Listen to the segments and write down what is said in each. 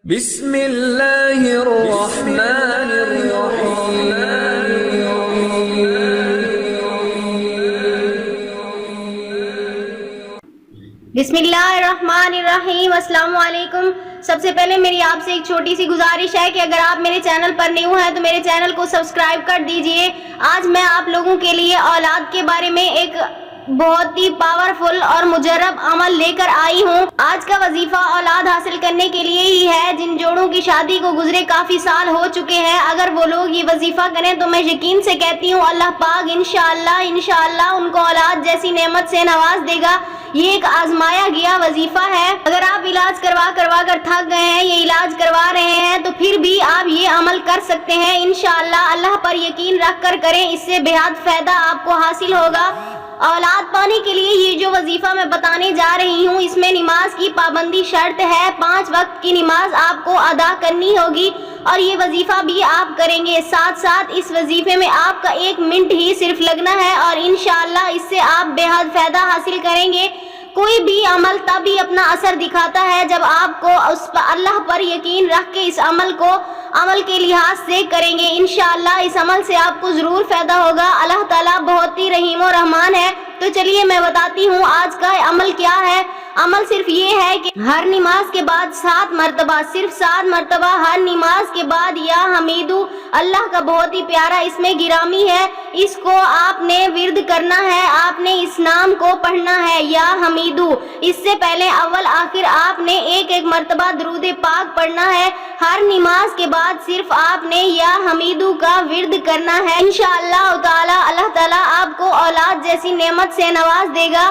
بسم اللہ الرحمن الرحیم بسم اللہ الرحمن الرحیم۔ السلام علیکم۔ سب سے پہلے میری آپ سے ایک چھوٹی سی گزارش ہے کہ اگر آپ میرے چینل پر نیو ہیں تو میرے چینل کو سبسکرائب کر دیجئے۔ آج میں آپ لوگوں کے لیے اولاد کے بارے میں ایک بہت ہی پاورفل اور مجرب عمل لے کر آئی ہوں۔ آج کا وظیفہ اولاد حاصل کرنے کے لیے ہی ہے جن جوڑوں کی شادی کو گزرے کافی سال ہو چکے ہیں۔ اگر وہ لوگ یہ وظیفہ کریں تو میں یقین سے کہتی ہوں اللہ پاک انشاءاللہ ان کو اولاد جیسی نعمت سے نواز دے گا۔ یہ ایک آزمایا گیا وظیفہ ہے۔ اگر آپ علاج کروا کر تھک گئے ہیں، یہ علاج کروا رہے ہیں تو پھر بھی آپ یہ عمل کر سکتے ہیں۔ انشاءاللہ اللہ پر یقین رکھ کر کریں، اس سے بہت فائدہ آپ کو حاصل ہوگا۔ اولاد پانے کے لیے یہ جو وظیفہ میں بتانے جا رہی ہوں، اس میں نماز کی پابندی شرط ہے۔ 5 وقت کی نماز آپ کو ادا کرنی ہوگی اور یہ وظیفہ بھی آپ کریں گے۔ ساتھ ساتھ اس وظیفے میں آپ کا 1 منٹ ہی صرف لگنا ہے اور انشاءاللہ اس سے آپ بہت فائدہ حاصل کریں گے۔ کوئی بھی عمل تب ہی اپنا اثر دکھاتا ہے جب آپ کو اللہ پر یقین رکھ کے اس عمل کو عمل کے لحاظ سے کریں گے۔ انشاءاللہ اس عمل سے آپ کو ضرور فائدہ ہوگا۔ اللہ تعالیٰ بہت ہی رحیم و رحمان ہے۔ تو چلیے میں بتاتی ہوں آج کا عمل کیا ہے۔ عمل صرف یہ ہے کہ ہر نماز کے بعد 7 مرتبہ، صرف 7 مرتبہ ہر نماز کے بعد یا حمیدو، اللہ کا بہت ہی پیارا اس میں گرامی ہے، اس کو آپ نے ورد کرنا ہے، آپ نے اس نام کو پڑھنا ہے یا حمیدو۔ اس سے پہلے اول آخر آپ نے ایک مرتبہ درود پاک پڑھنا ہے۔ ہر نماز کے بعد صرف آپ نے یا حمیدو کا ورد کرنا ہے۔ انشاءاللہ تعالی اللہ تعالیٰ آپ کو اولاد جیسی نعمت سے نواز دے گا۔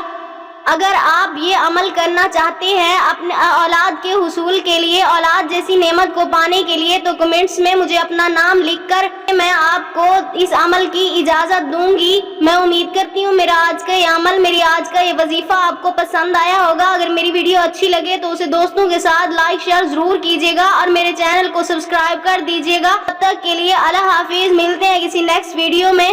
اگر آپ یہ عمل کرنا چاہتے ہیں اپنے اولاد کے حصول کے لیے، اولاد جیسی نعمت کو پانے کے لیے، تو کمنٹس میں مجھے اپنا نام لکھ کر میں آپ کو اس عمل کی اجازت دوں گی۔ میں امید کرتی ہوں میرا آج کا یہ عمل، میری آج کا یہ وظیفہ آپ کو پسند آیا ہوگا۔ اگر میری ویڈیو اچھی لگے تو اسے دوستوں کے ساتھ لائک شیئر ضرور کیجیے گا اور میرے چینل کو سبسکرائب کر دیجیے گا۔ تب تک کے لیے اللہ حافظ، ملتے ہیں کسی نیکسٹ ویڈیو میں۔